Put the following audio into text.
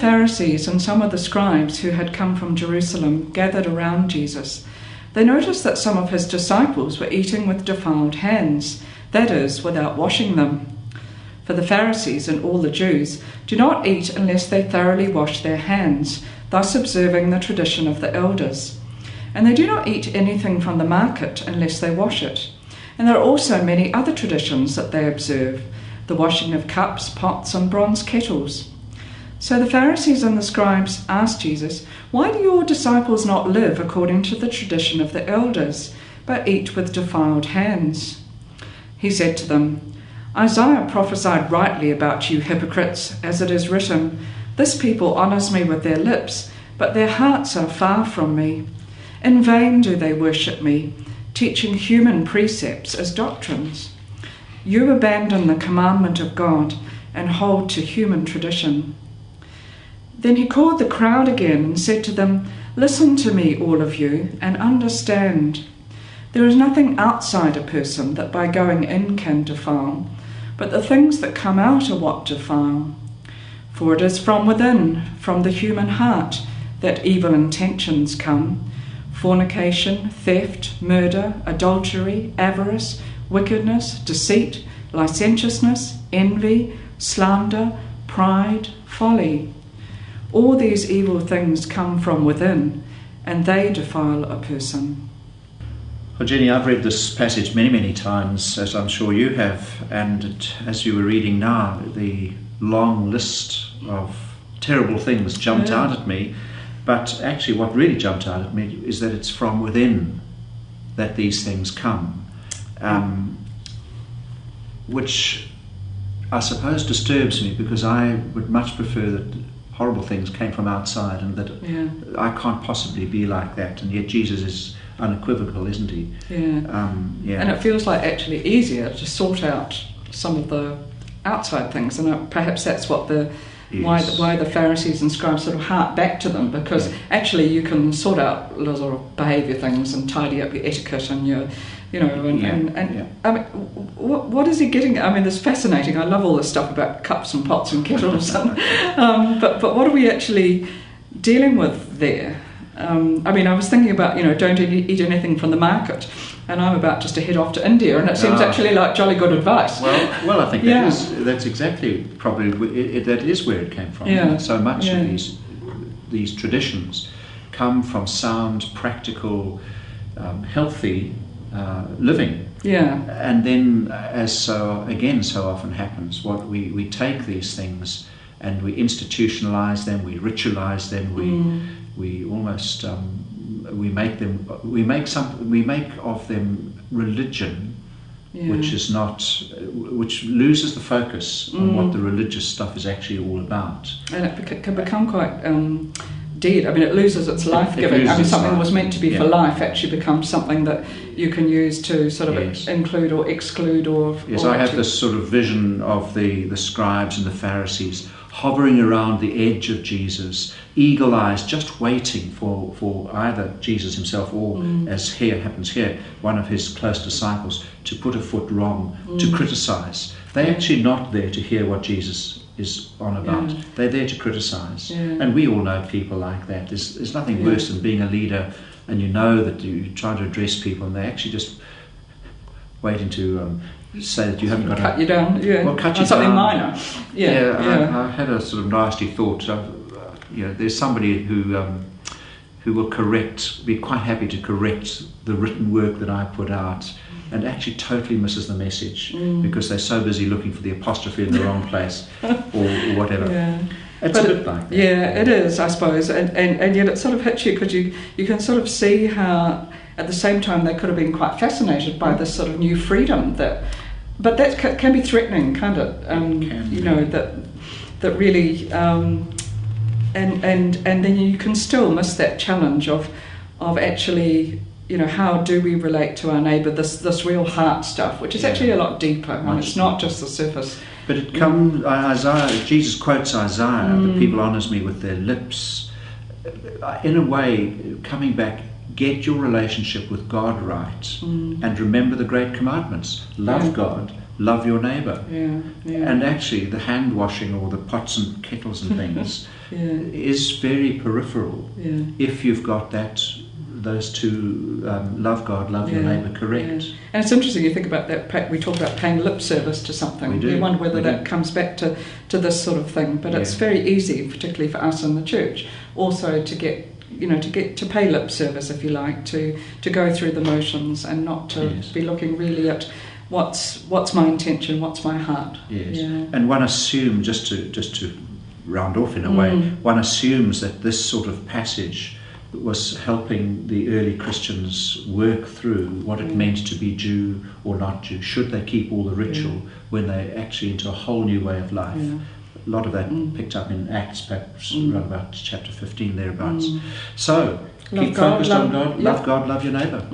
Pharisees and some of the scribes who had come from Jerusalem gathered around Jesus, they noticed that some of his disciples were eating with defiled hands, that is, without washing them. For the Pharisees and all the Jews do not eat unless they thoroughly wash their hands, thus observing the tradition of the elders. And they do not eat anything from the market unless they wash it. And there are also many other traditions that they observe, the washing of cups, pots, and bronze kettles. So the Pharisees and the scribes asked Jesus, "Why do your disciples not live according to the tradition of the elders, but eat with defiled hands?" He said to them, "Isaiah prophesied rightly about you hypocrites, as it is written, 'This people honours me with their lips, but their hearts are far from me. In vain do they worship me, teaching human precepts as doctrines. You abandon the commandment of God and hold to human tradition." Then he called the crowd again and said to them, "Listen to me, all of you, and understand. There is nothing outside a person that by going in can defile, but the things that come out are what defile. For it is from within, from the human heart, that evil intentions come: fornication, theft, murder, adultery, avarice, wickedness, deceit, licentiousness, envy, slander, pride, folly. All these evil things come from within, and they defile a person." Well, Jenny, I've read this passage many, many times, as I'm sure you have, and as you were reading now, the long list of terrible things jumped out at me. But actually what really jumped out at me is that it's from within that these things come, which I suppose disturbs me, because I would much prefer that horrible things came from outside, and that I can't possibly be like that. And yet Jesus is unequivocal, isn't he? And it feels like actually easier to sort out some of the outside things, and perhaps that's what why the Pharisees and scribes sort of hark back to them, because actually you can sort out the sort of behaviour things and tidy up your etiquette and your, I mean, what is he getting at? I mean, it's fascinating. I love all this stuff about cups and pots and kettles, and, but what are we actually dealing with there? I mean, I was thinking about, don't eat anything from the market, and I'm about just to head off to India, and it seems actually like jolly good advice. Well, I think that's exactly probably that is where it came from. Yeah. So much of these traditions come from sound, practical, healthy living. Yeah. And then, as so often happens, we take these things and we institutionalize them, we ritualize them, we almost we make of them religion, which loses the focus on what the religious stuff is actually all about, and it can become quite dead. I mean, it loses its life giving. I mean, something that was meant to be for life actually becomes something that you can use to sort of include or exclude or. Yes, I have this sort of vision of the scribes and the Pharisees hovering around the edge of Jesus, eagle eyes, just waiting for either Jesus himself or, as happens here, one of his close disciples to put a foot wrong, to criticize. They're actually not there to hear what Jesus is on about. They're there to criticize. And we all know people like that. There's nothing worse than being a leader and you know that you try to address people and they actually just waiting to say that you haven't got cut you down, well, cut you something down. Minor. I had a sort of nasty thought. There's somebody who will be quite happy to correct the written work that I put out, and actually totally misses the message because they're so busy looking for the apostrophe in the wrong place or whatever. It's a bit like that. Yeah, it is, I suppose, and yet it sort of hits you because you can sort of see how at the same time they could have been quite fascinated by this sort of new freedom but that can be threatening, can't it? That really and then you can still miss that challenge of actually, how do we relate to our neighbour, this real heart stuff, which is actually a lot deeper, and it's not just the surface. But it comes, Isaiah, Jesus quotes Isaiah, the people honours me with their lips. In a way, coming back, get your relationship with God right and remember the great commandments. Love God, love your neighbour. And actually the hand washing or the pots and kettles and things, is very peripheral if you've got those two, love God, love your neighbour, correct. Yeah. And it's interesting, you think about that, we talk about paying lip service to something. We do. You wonder whether that comes back to this sort of thing. But it's very easy, particularly for us in the church, also to to pay lip service, if you like, to go through the motions and not to be looking really at what's my intention, what's my heart. Yes. Yeah. And one assumes, just to round off in a way, one assumes that this sort of passage was helping the early Christians work through what it meant to be Jew or not Jew. Should they keep all the ritual when they're actually into a whole new way of life? Yeah. A lot of that picked up in Acts, perhaps around about chapter 15 thereabouts. So, keep focused on God, love God, love your neighbour.